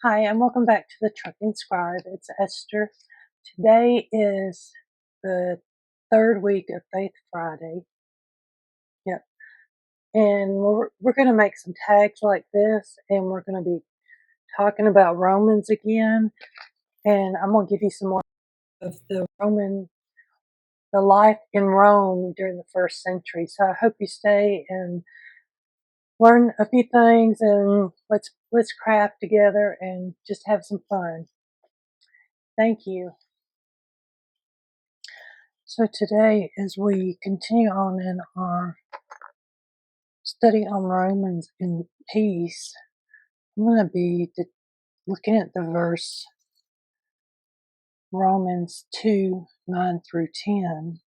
Hi, and welcome back to the Trucking Scribe. It's Esther. Today is the third week of Faith Friday. Yep. And we're going to make some tags like this, and we're going to be talking about Romans again. And I'm going to give you some more of the life in Rome during the first century. So I hope you stay and learn a few things, and let's craft together and just have some fun. Thank you. So today, as we continue on in our study on Romans in peace, I'm going to be looking at the verse Romans 2:9-10.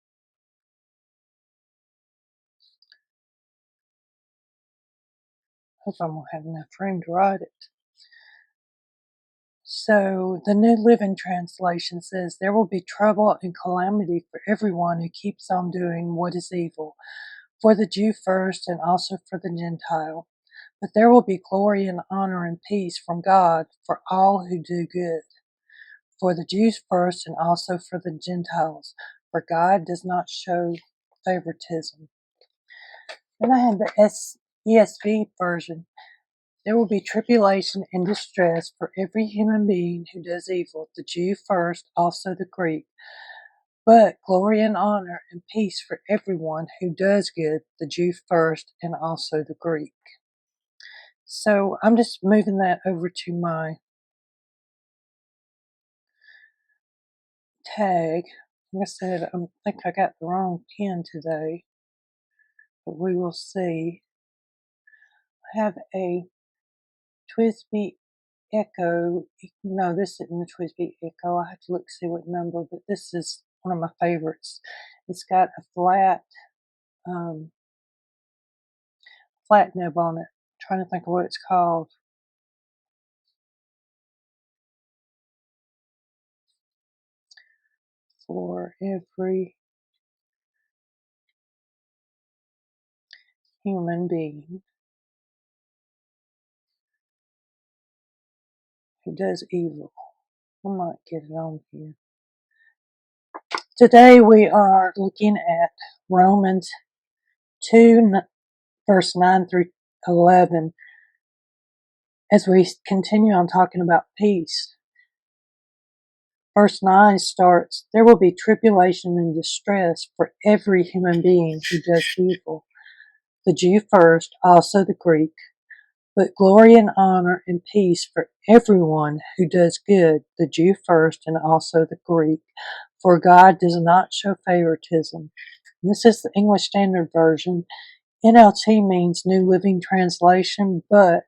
Hope I'm going to have enough room to write it. So the New Living Translation says, "There will be trouble and calamity for everyone who keeps on doing what is evil, for the Jew first and also for the Gentile. But there will be glory and honor and peace from God for all who do good, for the Jews first and also for the Gentiles, for God does not show favoritism." Then I have the ESV version. "There will be tribulation and distress for every human being who does evil, the Jew first, also the Greek. But glory and honor and peace for everyone who does good, the Jew first and also the Greek." So I'm just moving that over to my tag. Like I said, I think I got the wrong pen today, but we will see. I have a Twisby Echo. No, this isn't the Twisby Echo. I have to look see what number, but this is one of my favorites. It's got a flat nib on it. I'm trying to think of what it's called. For every human being who does evil. I might get it on here. Today we are looking at Romans 2, verse 9-11, as we continue on talking about peace. Verse 9 starts, "There will be tribulation and distress for every human being who does evil, the Jew first, also the Greek, but glory and honor and peace for everyone who does good, the Jew first and also the Greek, for God does not show favoritism." And this is the English Standard Version. NLT means New Living Translation, but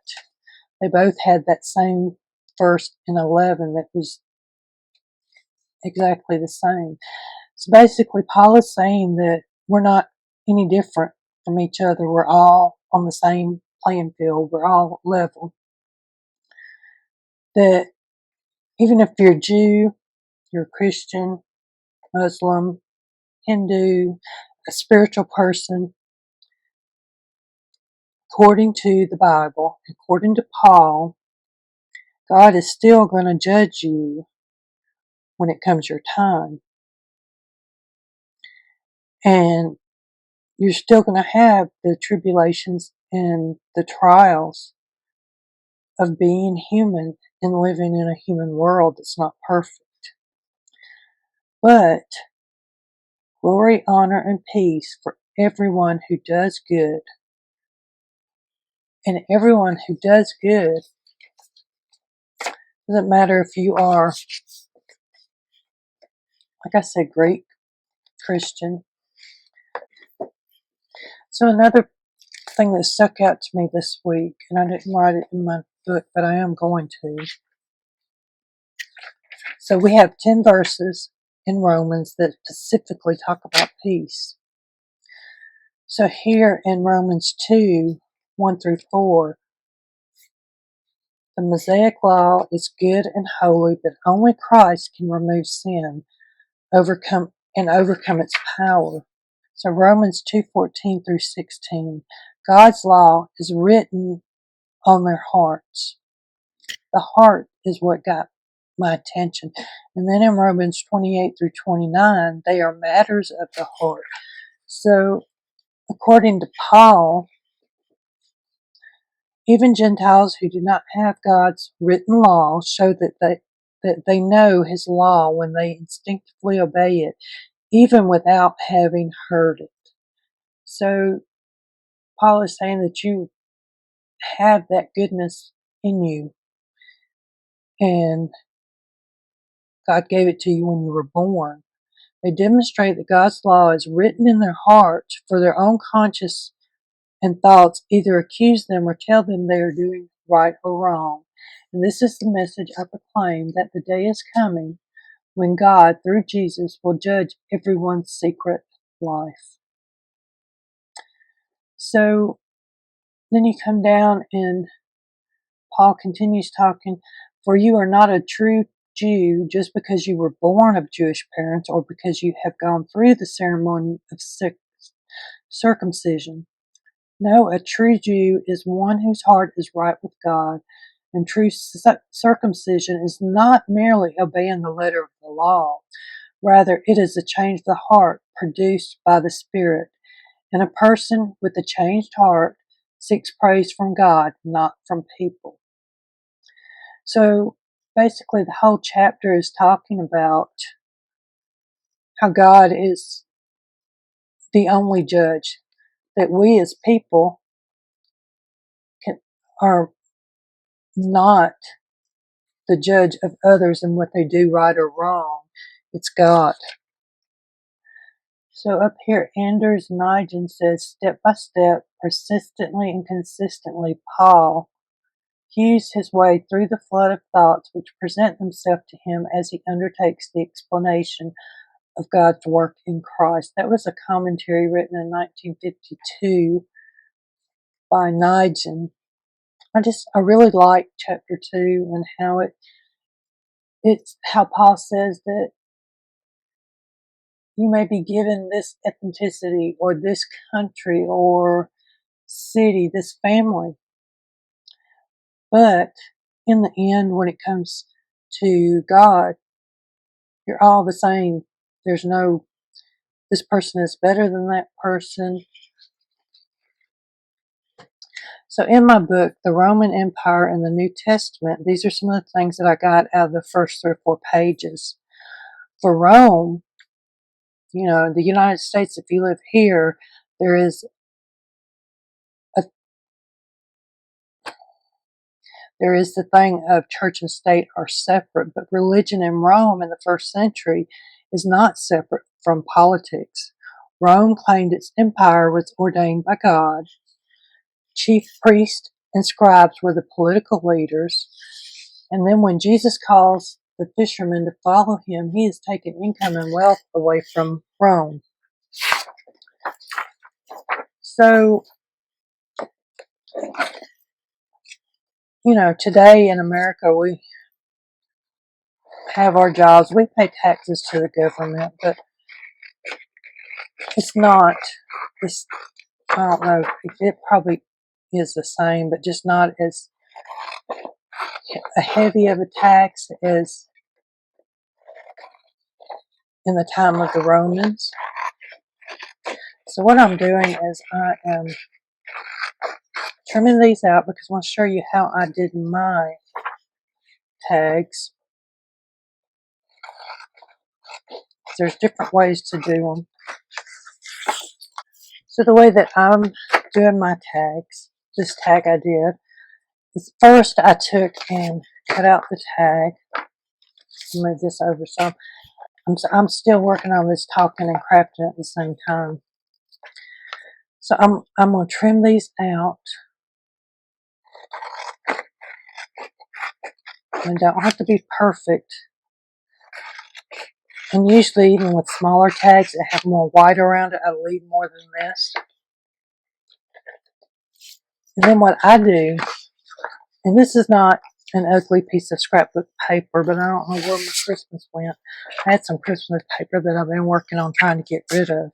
they both had that same verse in 11 that was exactly the same. So basically, Paul is saying that we're not any different from each other. We're all on the same playing field. We're all level. That even if you're a Jew, you're a Christian, Muslim, Hindu, a spiritual person, according to the Bible, according to Paul, God is still going to judge you when it comes your time. And you're still going to have the tribulations and the trials of being human and living in a human world that's not perfect. But glory, honor, and peace for everyone who does good. And everyone who does good, doesn't matter if you are, like I said, Greek, Christian. So another thing that stuck out to me this week, and I didn't write it in my book, but I am going to. So we have 10 verses in Romans that specifically talk about peace. So here in Romans 2:1-4, the Mosaic law is good and holy, but only Christ can remove sin, overcome its power. So Romans 2:14-16, God's law is written on their hearts. The heart is what got my attention. And then in Romans 28 through 29, they are matters of the heart. So, according to Paul, even Gentiles who do not have God's written law show that they know his law when they instinctively obey it, even without having heard it. So Paul is saying that you have that goodness in you, and God gave it to you when you were born. They demonstrate that God's law is written in their hearts for their own conscience and thoughts either accuse them or tell them they are doing right or wrong. And this is the message I proclaim, that the day is coming when God, through Jesus, will judge everyone's secret life. So then you come down and Paul continues talking, for you are not a true Jew just because you were born of Jewish parents or because you have gone through the ceremony of circumcision. No, a true Jew is one whose heart is right with God, and true circumcision is not merely obeying the letter of the law. Rather, it is a change of the heart produced by the Spirit, and a person with a changed heart seeks praise from God, not from people. So basically, the whole chapter is talking about how God is the only judge, that we as people are not the judge of others and what they do right or wrong. It's God. So up here, Anders Nijgen says, step by step, persistently and consistently, Paul hews his way through the flood of thoughts which present themselves to him as he undertakes the explanation of God's work in Christ. That was a commentary written in 1952 by Nijgen. I really like chapter 2 and how it's how Paul says that you may be given this ethnicity or this country or city, this family, but in the end, when it comes to God, you're all the same. There's no, this person is better than that person. So in my book, The Roman Empire and the New Testament, these are some of the things that I got out of the first 3 or 4 pages. For Rome, the United States, if you live here, there is the thing of church and state are separate, but religion in Rome in the first century is not separate from politics. Rome claimed its empire was ordained by God. Chief priests and scribes were the political leaders. And then when Jesus calls the fishermen to follow him, he has taken income and wealth away from Rome. So, today in America, we have our jobs. We pay taxes to the government, but it's not this. I don't know if it probably is the same, but just not as heavy of a tax as in the time of the Romans. So what I'm doing is I am trimming these out because I want to show you how I did my tags. There's different ways to do them. So the way that I'm doing my tags, this tag I did, is first I took and cut out the tag. Move this over some. I'm still working on this, talking and crafting at the same time. So I'm going to trim these out. They don't have to be perfect. And usually, even with smaller tags that have more white around it, I leave more than this. And then what I do, and this is not an ugly piece of scrapbook paper, but I don't know where my Christmas went. I had some Christmas paper that I've been working on trying to get rid of.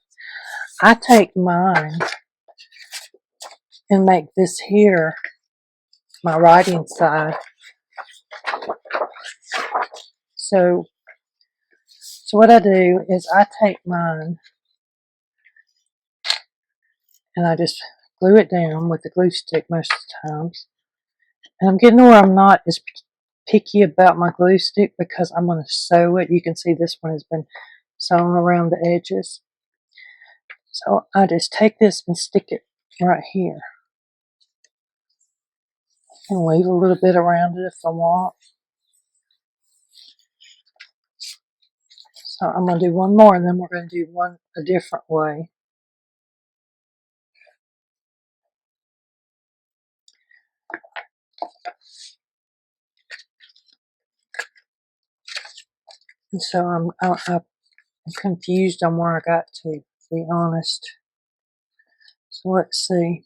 I take mine and make this here my writing side. So what I do is I take mine and I just glue it down with the glue stick most of the times. And I'm getting to where I'm not as picky about my glue stick because I'm going to sew it. You can see this one has been sewn around the edges. So I just take this and stick it right here. And leave a little bit around it if I want. So I'm going to do one more and then we're going to do one a different way. And so I'm confused on where I got to be honest. So let's see.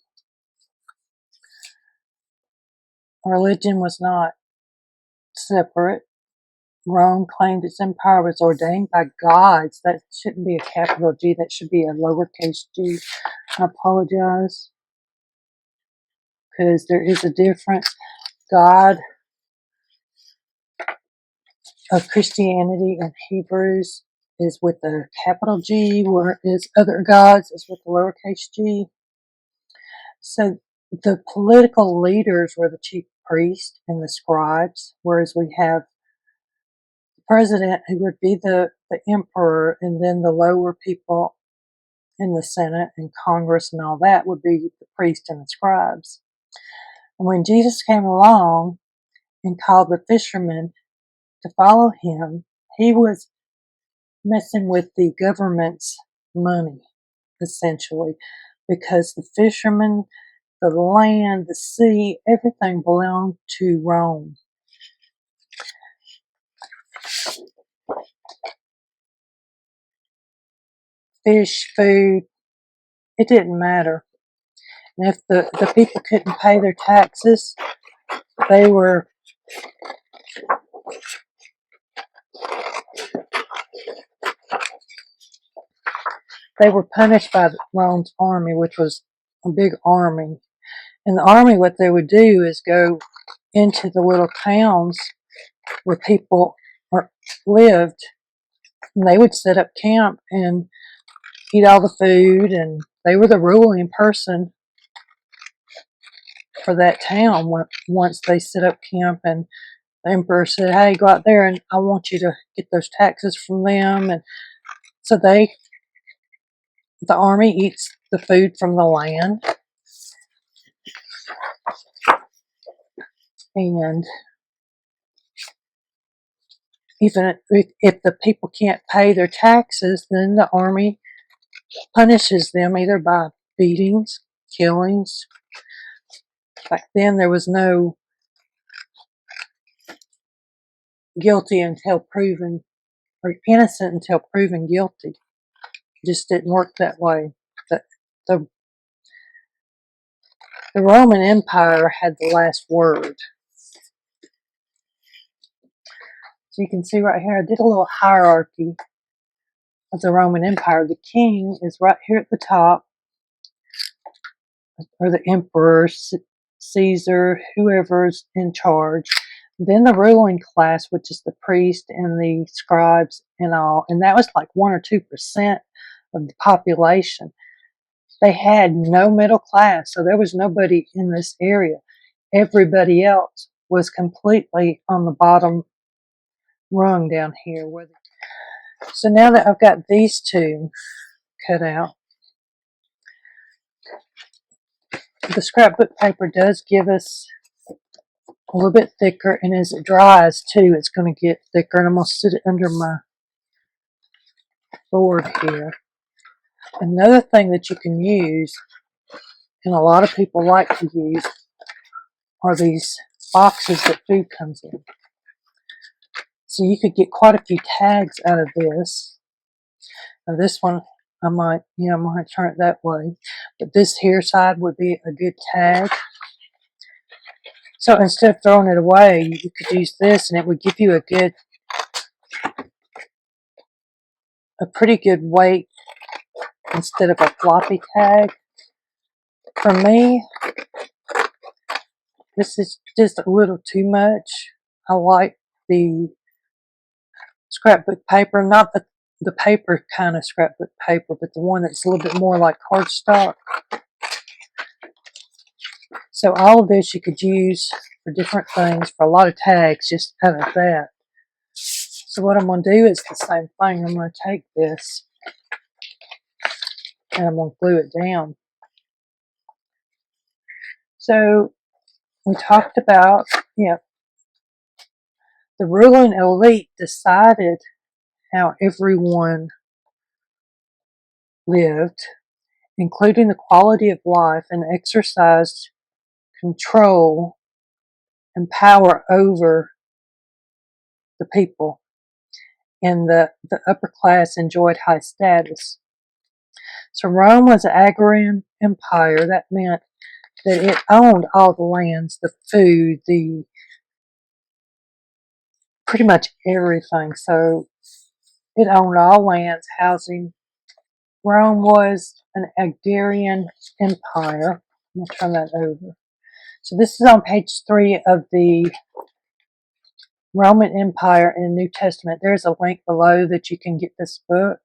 Religion was not separate. Rome claimed its empire was ordained by gods. That shouldn't be a capital G. That should be a lowercase g. I apologize. Because there is a difference. God of Christianity and Hebrews is with the capital G, whereas other gods is with the lowercase g. So the political leaders were the chief priests and the scribes, whereas we have the president who would be the emperor, and then the lower people in the Senate and Congress and all that would be the priests and the scribes. And when Jesus came along and called the fishermen to follow him, he was messing with the government's money, essentially, because the fishermen, the land, the sea, everything belonged to Rome. Fish, food, it didn't matter. And if the people couldn't pay their taxes, they were punished by Rome's army, which was a big army. And the army, what they would do is go into the little towns where people lived, and they would set up camp and eat all the food, and they were the ruling person for that town once they set up camp. And the emperor said, hey, go out there and I want you to get those taxes from them. And so the army eats the food from the land. And even if the people can't pay their taxes, then the army punishes them either by beatings, killings. Back then there was no guilty until proven, or innocent until proven guilty. It just didn't work that way. The Roman Empire had the last word. So you can see right here, I did a little hierarchy of the Roman Empire. The king is right here at the top, or the emperor, Caesar, whoever's in charge. Then the ruling class, which is the priest and the scribes and all, and that was like 1 or 2% of the population. They had no middle class, so there was nobody in this area. Everybody else was completely on the bottom rung down here. So now that I've got these two cut out, the scrapbook paper does give us a little bit thicker, and as it dries too, it's going to get thicker. And I'm going to sit it under my board here. Another thing that you can use, and a lot of people like to use, are these boxes that food comes in. So you could get quite a few tags out of this. Now this one, I might turn it that way. But this here side would be a good tag. So instead of throwing it away, you could use this, and it would give you a pretty good weight instead of a floppy tag. For me, this is just a little too much. I like the scrapbook paper, not the paper kind of scrapbook paper, but the one that's a little bit more like cardstock. So all of this you could use for different things, for a lot of tags just out of that. So what I'm going to do is the same thing. I'm going to take this and I'm going to glue it down. So we talked about, the ruling elite decided how everyone lived, including the quality of life, and exercised control and power over the people. And the upper class enjoyed high status. So Rome was an agrarian empire. That meant that it owned all the lands, the food, pretty much everything. So it owned all lands, housing. Rome was an agrarian empire. I'm going to turn that over. So this is on page 3 of the Roman Empire in the New Testament. There's a link below that you can get this book.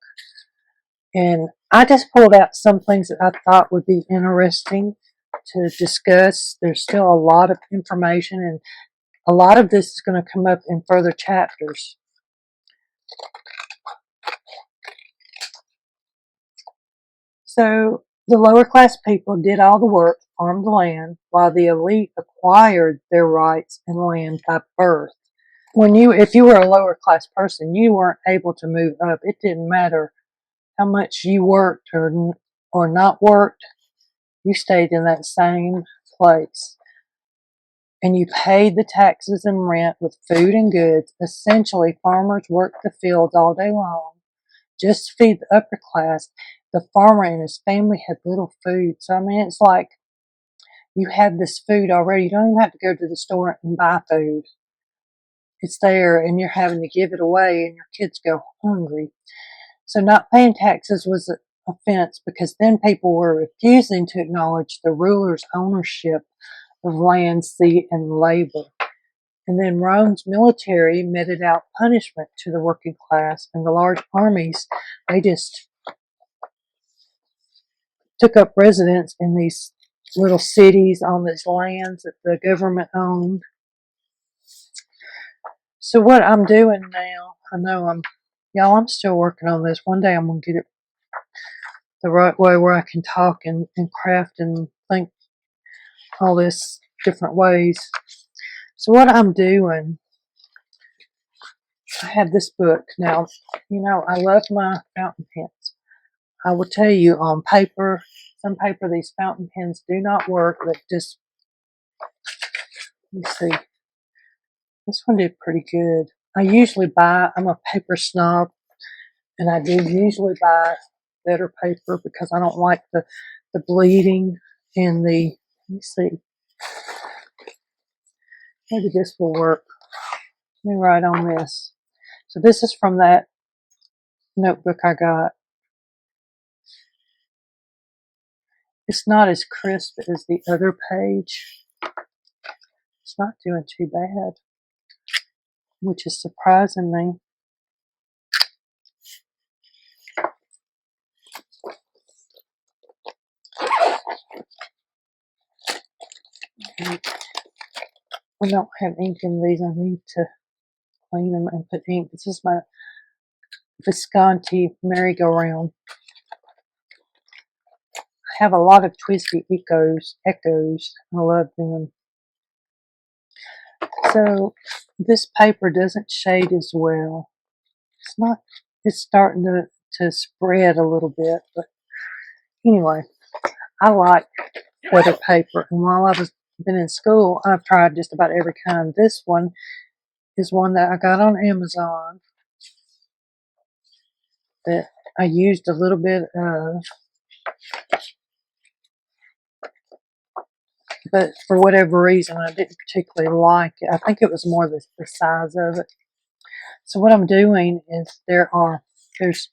And I just pulled out some things that I thought would be interesting to discuss. There's still a lot of information, and a lot of this is going to come up in further chapters. So the lower class people did all the work, farmed the land, while the elite acquired their rights and land by birth. If you were a lower class person, you weren't able to move up. It didn't matter how much you worked or not worked. You stayed in that same place. And you paid the taxes and rent with food and goods. Essentially, farmers worked the fields all day long just to feed the upper class. The farmer and his family had little food. So, I mean, it's like you have this food already. You don't even have to go to the store and buy food. It's there, and you're having to give it away, and your kids go hungry. So not paying taxes was an offense, because then people were refusing to acknowledge the ruler's ownership of land, sea, and labor. And then Rome's military meted out punishment to the working class, and the large armies, they just took up residence in these little cities on these lands that the government owned. So what I'm doing now, I'm still working on this. One day I'm going to get it the right way where I can talk and craft and think all this different ways. So what I'm doing, I have this book. Now, I love my fountain pens. I will tell you, on paper, some paper, these fountain pens do not work, but just, let me see. This one did pretty good. I'm a paper snob, and I do usually buy better paper because I don't like the bleeding and let me see. Maybe this will work. Let me write on this. So this is from that notebook I got. It's not as crisp as the other page. It's not doing too bad, which is surprising me. I don't have ink in these. I need to clean them and put ink. This is my Visconti merry-go-round. I have a lot of twisty echoes. I love them. So this paper doesn't shade as well. It's starting to spread a little bit, but anyway, I like weather paper, and while I've been in school, I've tried just about every kind. This one is one that I got on Amazon that I used a little bit of, but for whatever reason, I didn't particularly like it. I think it was more the size of it. So what I'm doing is there's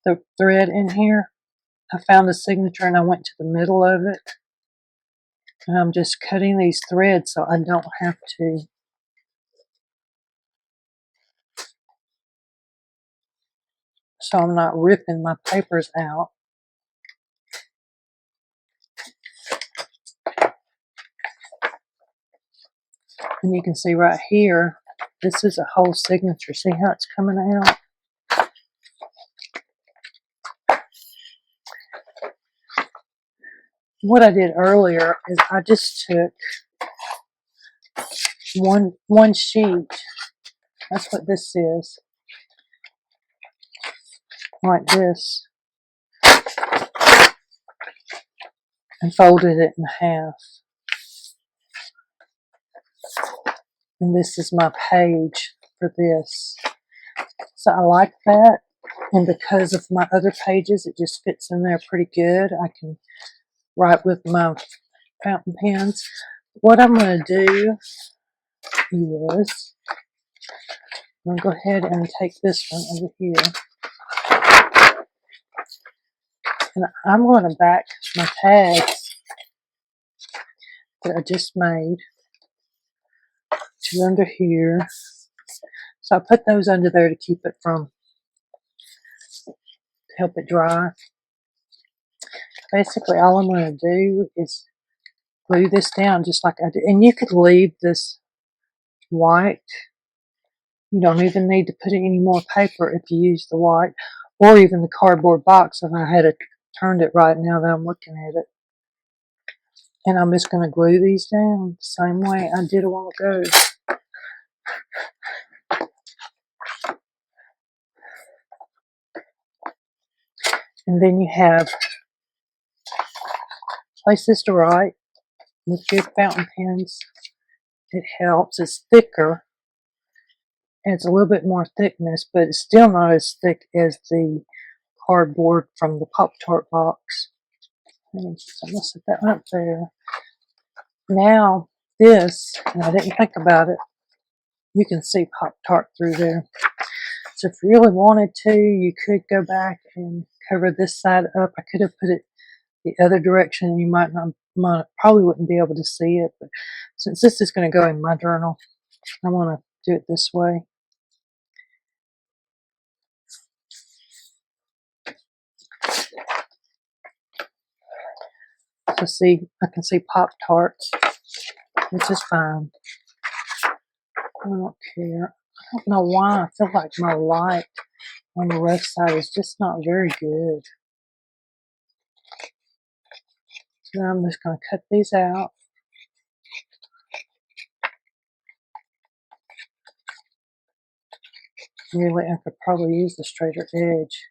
the thread in here. I found a signature and I went to the middle of it. And I'm just cutting these threads so I don't have to so I'm not ripping my papers out. And you can see right here, this is a whole signature. See how it's coming out? What I did earlier is I just took one sheet. That's what this is. Like this. And folded it in half. And this is my page for this. So I like that. And because of my other pages, it just fits in there pretty good. I can write with my fountain pens. What I'm going to do is I'm going to go ahead and take this one over here. And I'm going to back my tags that I just made to under here. So I put those under there to keep it from, to help it dry. Basically, all I'm going to do is glue this down just like I did. And you could leave this white. You don't even need to put any more paper if you use the white, or even the cardboard box if I had it turned it right now that I'm looking at it. And I'm just going to glue these down the same way I did a while ago. And then you have places to write with your fountain pens. It helps. It's thicker. And it's a little bit more thickness, but it's still not as thick as the cardboard from the Pop-Tart box. So I'm going to set that up there. Now, this, and I didn't think about it, you can see Pop-Tart through there. So if you really wanted to, you could go back and cover this side up. I could have put it the other direction, and you probably wouldn't be able to see it. But since this is going to go in my journal, I want to do it this way. So see, I can see Pop-Tarts, which is fine. I don't care. I don't know why. I feel like my light on the left side is just not very good. So now I'm just going to cut these out. Really, I could probably use the straighter edge.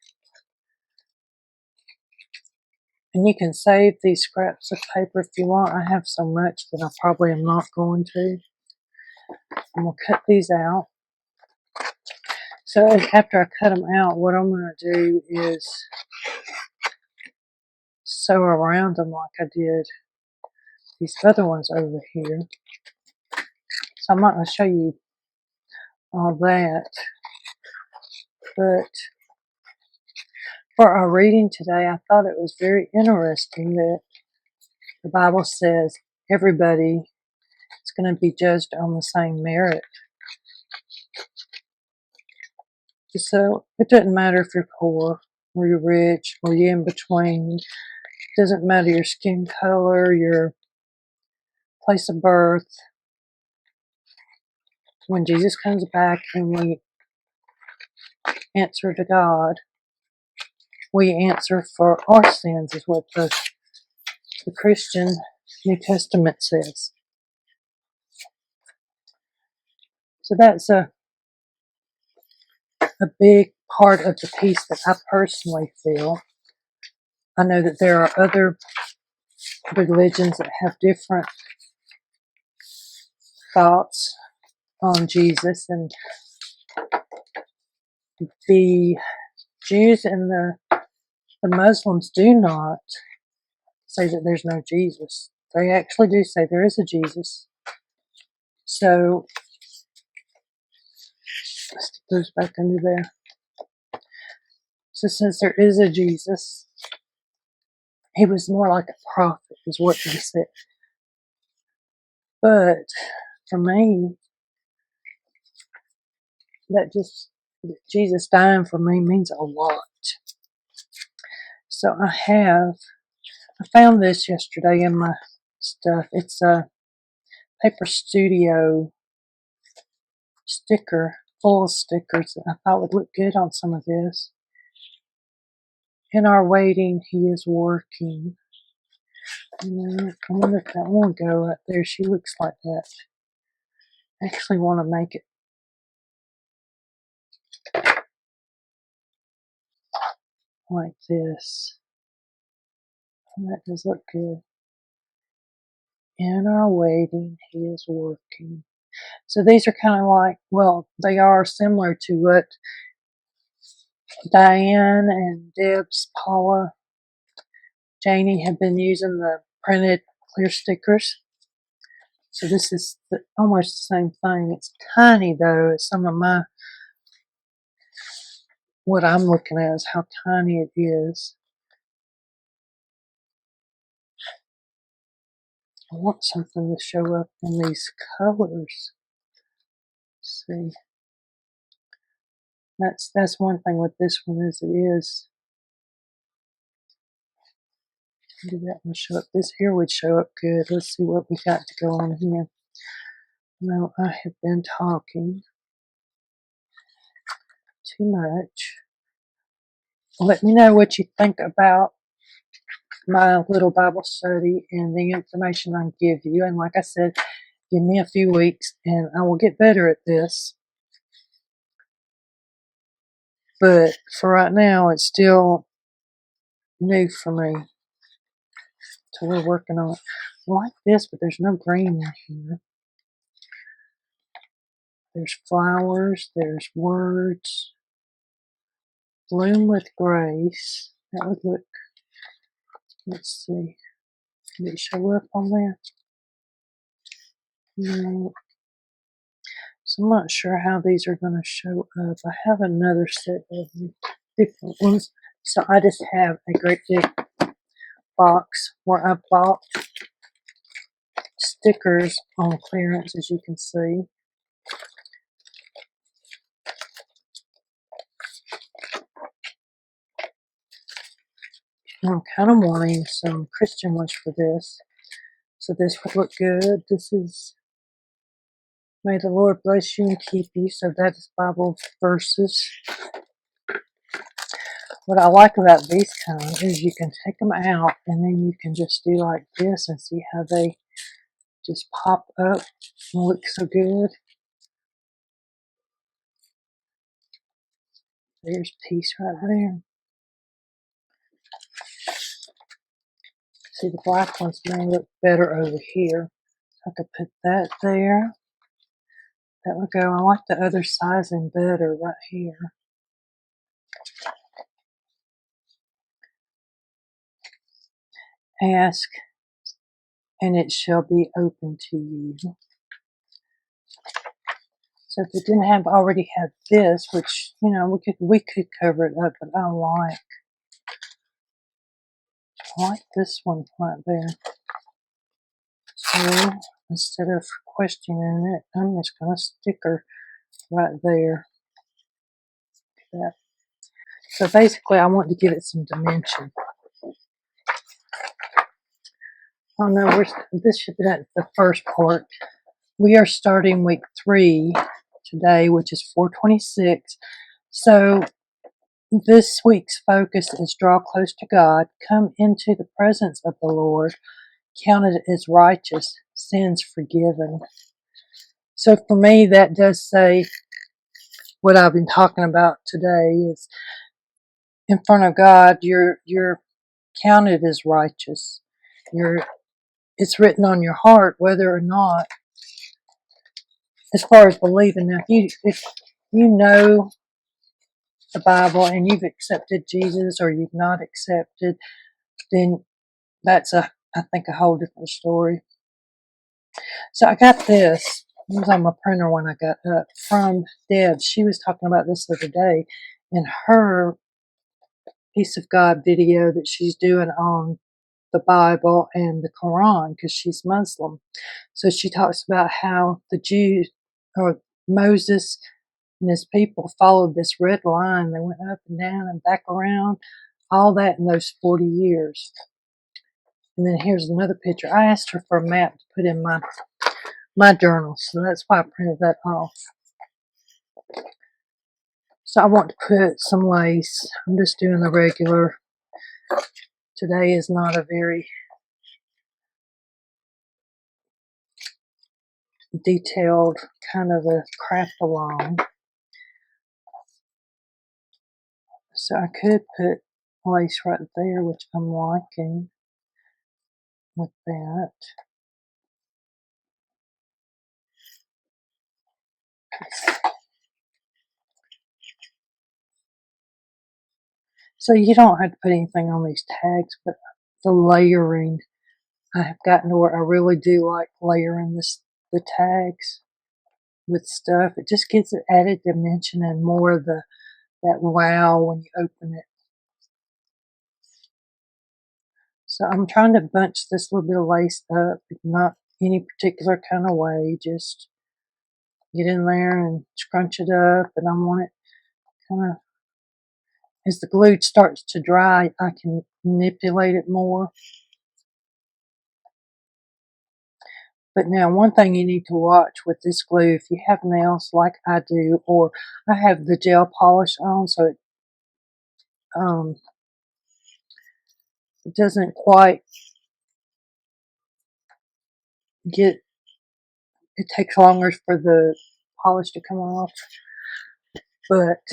And you can save these scraps of paper if you want. I have so much that I probably am not going to. I'm going to cut these out. So after I cut them out, what I'm going to do is sew around them like I did these other ones over here. So I'm not going to show you all that. But for our reading today, I thought it was very interesting that the Bible says everybody is going to be judged on the same merit. So it doesn't matter if you're poor or you're rich or you're in between. It doesn't matter your skin color, your place of birth. When Jesus comes back and we answer to God, we answer for our sins, is what the Christian New Testament says. So that's a big part of the peace that I personally feel. I know that there are other religions that have different thoughts on Jesus, and the Jews and the Muslims do not say that there's no Jesus. They actually do say there is a Jesus. So let's stick those back under there. So since there is a Jesus, he was more like a prophet, is what he said. But for me, that just Jesus dying for me means a lot. So I found this yesterday in my stuff. It's a Paper Studio sticker, full of stickers that I thought would look good on some of this. In our waiting, he is working. I wonder if that one will go right there. She looks like that. I actually want to make it like this. And that does look good. In our waiting, he is working. So these are kind of like, well, they are similar to what Diane and Deb's, Paula, Janie have been using, the printed clear stickers. So this is almost the same thing. It's tiny though. It's some of what I'm looking at is how tiny it is. I want something to show up in these colors. Let's see. That's one thing with this one is it is. Maybe that one show up. This here would show up good. Let's see what we got to go on here. No, I have been talking too much. Let me know what you think about my little Bible study and the information I give you. And like I said, give me a few weeks and I will get better at this. But for right now, it's still new for me. So we're working on it. I like this, but there's no green in here. There's flowers, there's words. Bloom with grace. That would look, let's see. Did it show up on there? No. So I'm not sure how these are going to show up. I have another set of different ones. So I just have a great big box where I bought stickers on clearance, as you can see. And I'm kind of wanting some Christian ones for this. So this would look good. This is, may the Lord bless you and keep you. So that is Bible verses. What I like about these kinds is you can take them out and then you can just do like this and see how they just pop up and look so good. There's peace right there. See, the black ones may look better over here. I could put that there. That would go. I like the other sizing better right here. Ask, and it shall be open to you. So if it didn't have already have this, which we could cover it up, but I like this one right there. So instead of questioning it, I'm just gonna stick her right there. That. So basically, I want to give it some dimension. Oh no, this should be the first part. We are starting week 3 today, which is 426. So this week's focus is draw close to God, come into the presence of the Lord, counted as righteous, sins forgiven. So for me, that does say what I've been talking about today is in front of God, you're counted as righteous. It's written on your heart whether or not, as far as believing. Now, if you know the Bible and you've accepted Jesus or you've not accepted, then that's I think a whole different story. So I got this. It was on my printer when I got up from Deb. She was talking about this the other day in her Piece of God video that she's doing on the Bible and the Quran because she's Muslim. So she talks about how the Jews or Moses And as people followed this red line, they went up and down and back around, all that in those 40 years. And then here's another picture. I asked her for a map to put in my journal, so that's why I printed that off. So I want to put some lace. I'm just doing the regular. Today is not a very detailed kind of a craft along. So I could put lace right there, which I'm liking with that. So you don't have to put anything on these tags, but the layering, I have gotten to where I really do like layering the tags with stuff. It just gives it added dimension and more of that wow when you open it. So I'm trying to bunch this little bit of lace up, not any particular kind of way, just get in there and scrunch it up, and I want it kind of, as the glue starts to dry, I can manipulate it more. But now, one thing you need to watch with this glue, if you have nails like I do, or I have the gel polish on, so it doesn't quite get, it takes longer for the polish to come off, but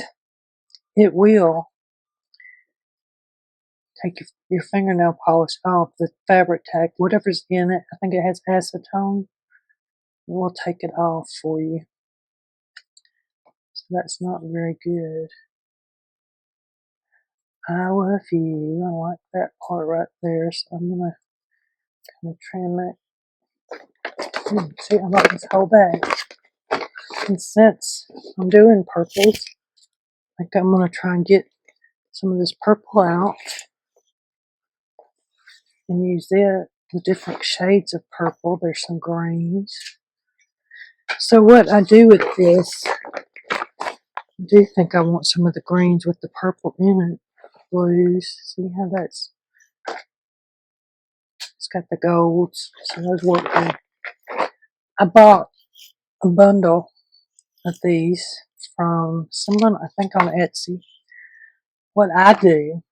it will take your fingernail polish off, the fabric tag, whatever's in it. I think it has acetone. It will take it off for you. So that's not very good. I love you. I like that part right there. So I'm going to kind of trim it. See, I like this whole bag. And since I'm doing purples, I think I'm going to try and get some of this purple out and use it, the different shades of purple. There's some greens. So what I do with this, I do think I want some of the greens with the purple in it. Blues. See how it's got the golds. So those work good. I bought a bundle of these from someone, I think on Etsy. What I do,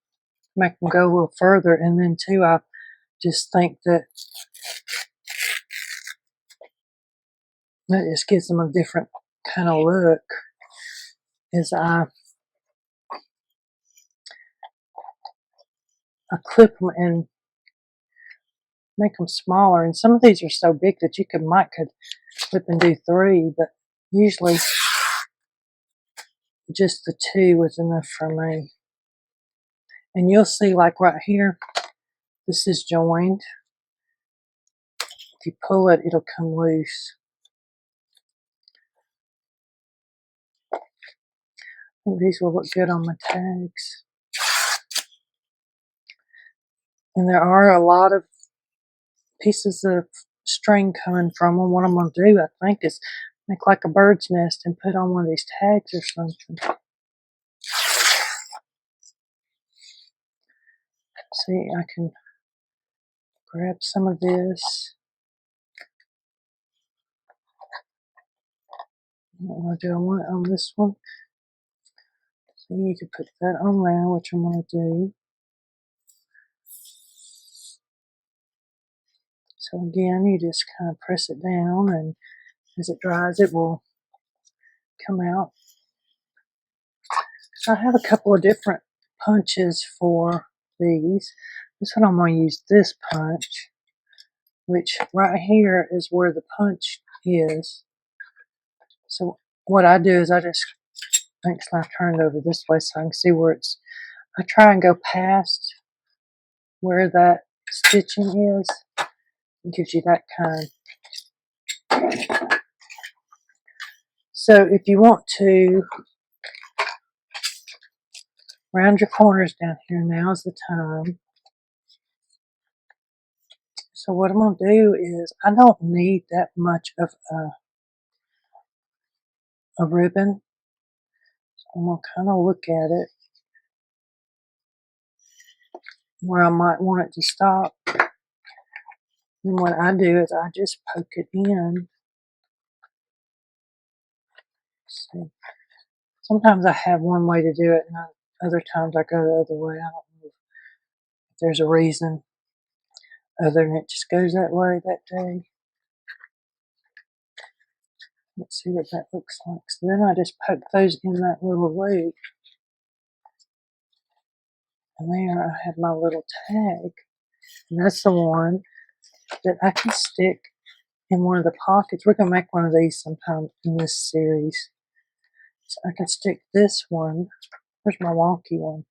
make them go a little further, and then too, I just think that just gives them a different kind of look, is I clip them and make them smaller. And some of these are so big that you might could clip and do 3, but usually just the 2 was enough for me. And you'll see, like right here, this is joined. If you pull it, it'll come loose. I think these will look good on my tags. And there are a lot of pieces of string coming from them. What I'm going to do, I think, is make like a bird's nest and put on one of these tags or something. See, I can grab some of this. What do I want on this one? So you can put that on there, which I'm going to do. So again, you just kind of press it down, and as it dries, it will come out. So I have a couple of different punches for these. This one I'm going to use this punch, which right here is where the punch is. So what I do is I just, actually I turn it over this way so I can see where it's, I try and go past where that stitching is. It gives you that kind. So if you want to round your corners down here, now's the time. So what I'm going to do is, I don't need that much of a ribbon. I'm going to kind of look at it where I might want it to stop. And what I do is I just poke it in. Let's see. Sometimes I have one way to do it, and other times I go the other way. I don't know if there's a reason other than it just goes that way that day. Let's see what that looks like. So then I just poke those in that little loop. And there I have my little tag. And that's the one that I can stick in one of the pockets. We're going to make one of these sometime in this series. So I can stick this one. Where's my wonky one?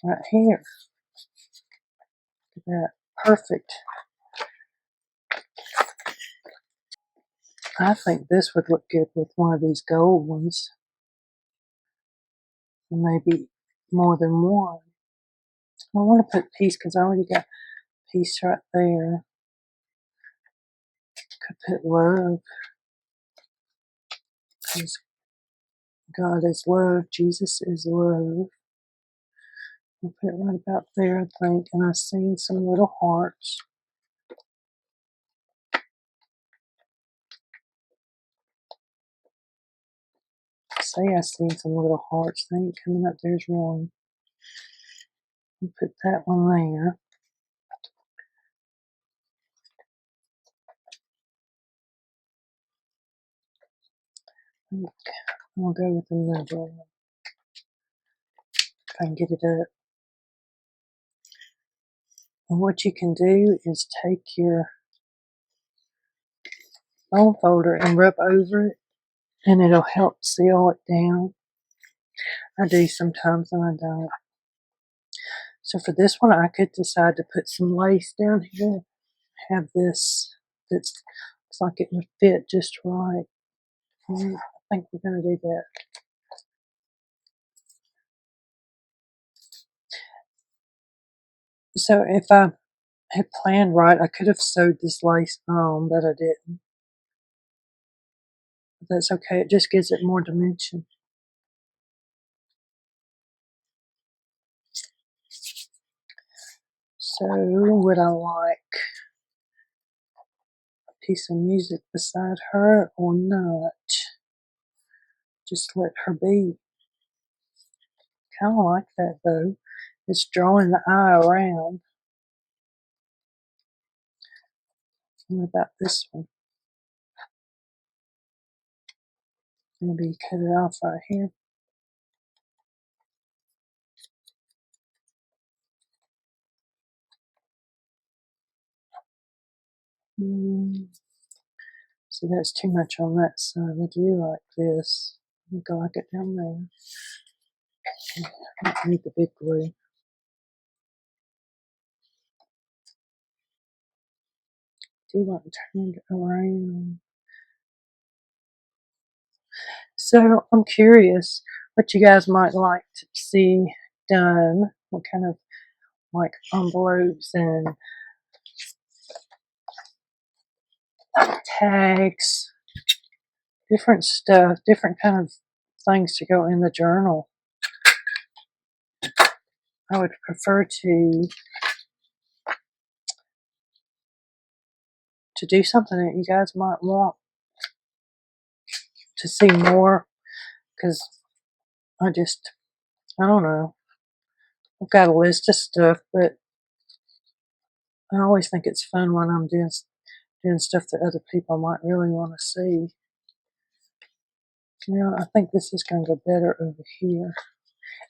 Right here. Look at that. Perfect. I think this would look good with one of these gold ones. Maybe more than one. I want to put peace because I already got peace right there. Could put love because God is love. Jesus is love. I'll put it right about there, I think. And I've seen some little hearts. Say I've seen some little hearts. They ain't coming up. There's one. I'll put that one there. I'll go with another one. If I can get it up. And what you can do is take your bone folder and rub over it, and it'll help seal it down. I do sometimes and I don't. So for this one, I could decide to put some lace down here. Have this that looks like it would fit just right. And I think we're going to do that. So if I had planned right, I could have sewed this lace on, but I didn't. But that's okay. It just gives it more dimension. So would I like a piece of music beside her or not? Just let her be. Kind of like that though. It's drawing the eye around. What about this one? Maybe cut it off right here. See, that's too much on that side. I do like this. I'll go like it down there. I don't need the big glue. Do you want to turn it around? So I'm curious what you guys might like to see done. What kind of like envelopes and tags, different stuff, different kind of things to go in the journal. I would prefer to do something that you guys might want to see more, because I don't know. I've got a list of stuff, but I always think it's fun when I'm doing stuff that other people might really want to see. I think this is going to go better over here.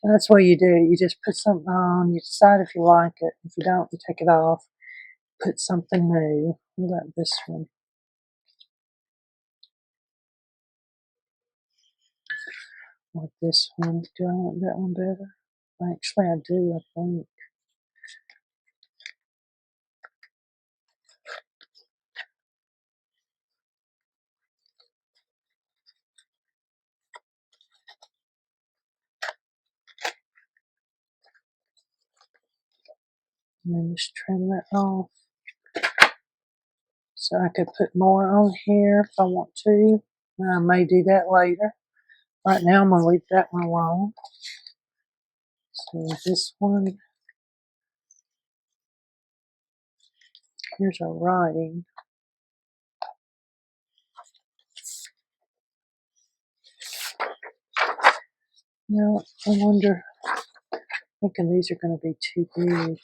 And that's what you do. You just put something on, you decide if you like it. If you don't, you take it off, put something new. What about this one? Or this one? Do I like that one better? Actually, I do, I think. Let me just trim that off. So I could put more on here if I want to. I may do that later. Right now I'm going to leave that one alone. So this one, here's our writing. Now, I wonder, thinking these are going to be too big.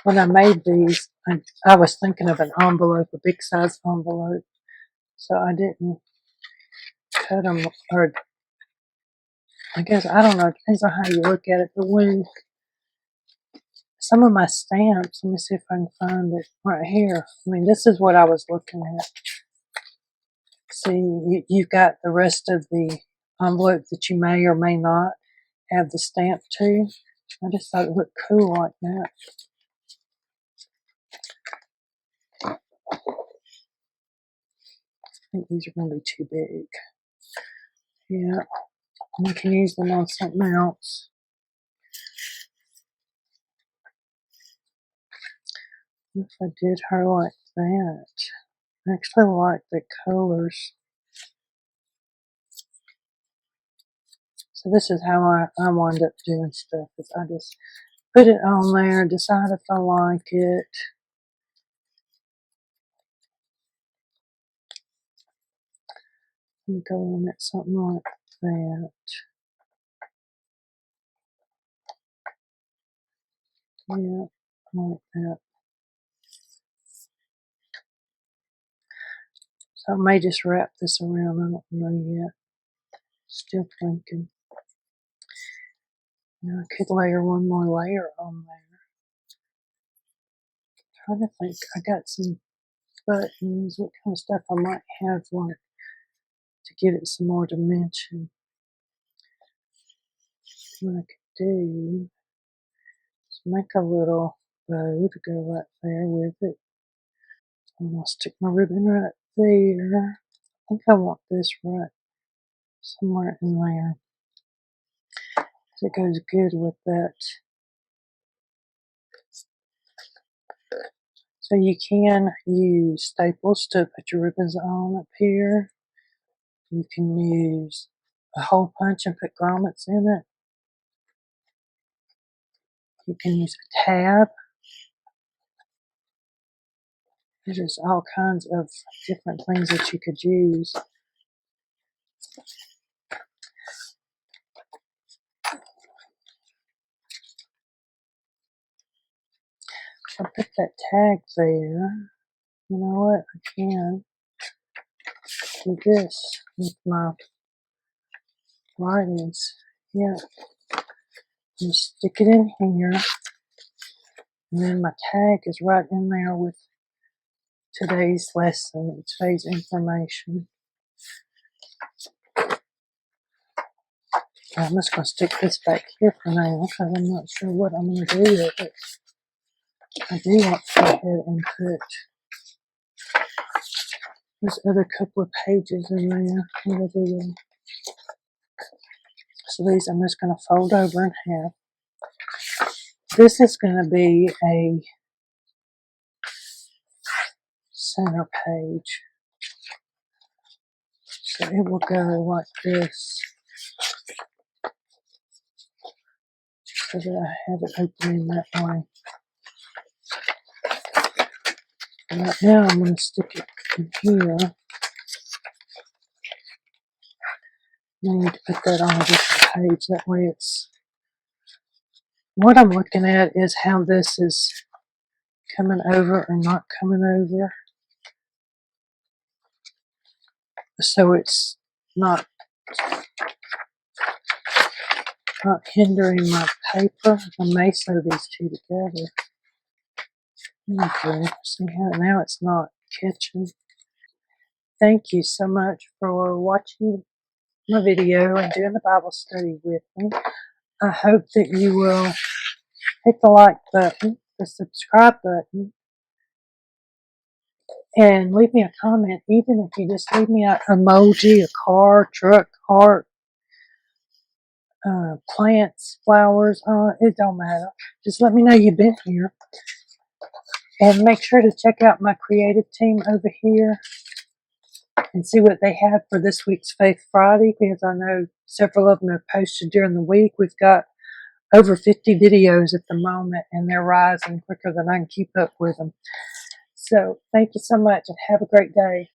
When I made these, I was thinking of an envelope, a big size envelope. So I didn't cut them, or I guess, I don't know, it depends on how you look at it. But when some of my stamps, let me see if I can find it right here. I mean, this is what I was looking at. See, you've got the rest of the envelope that you may or may not have the stamp to. I just thought it looked cool like that. I think these are going to be too big. Yeah, I can use them on something else. If I did her like that, I actually like the colors. So this is how I wind up doing stuff. Is I just put it on there, decide if I like it. And go on at something like that. Yeah, like that. So I may just wrap this around. I don't know yet. Still thinking. Yeah, I could layer one more layer on there. Trying to think. I got some buttons. What kind of stuff I might have like to give it some more dimension. What I could do is make a little bow to go right there with it. I'm gonna stick my ribbon right there. I think I want this right somewhere in there. It goes good with that. So you can use staples to put your ribbons on up here. You can use a hole punch and put grommets in it. You can use a tab. There's just all kinds of different things that you could use. I'll put that tag there. You know what? I can do this with my writings. Yeah. You stick it in here. And then my tag is right in there with today's lesson, today's information. I'm just going to stick this back here for now because I'm not sure what I'm going to do with it. I do want to go ahead and put this other couple of pages in there. So these I'm just going to fold over in half. This is going to be a center page. So it will go like this. So that I have it opening that way. And right now I'm going to stick it in here. I need to put that on a different page. That way it's... What I'm looking at is how this is coming over or not coming over. So it's not hindering my paper. I may sew these two together. Okay, see how now it's not catching. Thank you so much for watching my video and doing the Bible study with me. I hope that you will hit the like button, the subscribe button, and leave me a comment. Even if you just leave me an emoji, a car, truck, heart, plants, flowers, it don't matter. Just let me know you've been here. And make sure to check out my creative team over here. and see what they have for this week's Faith Friday, because I know several of them have posted during the week. We've got over 50 videos at the moment, and they're rising quicker than I can keep up with them. So thank you so much, and have a great day.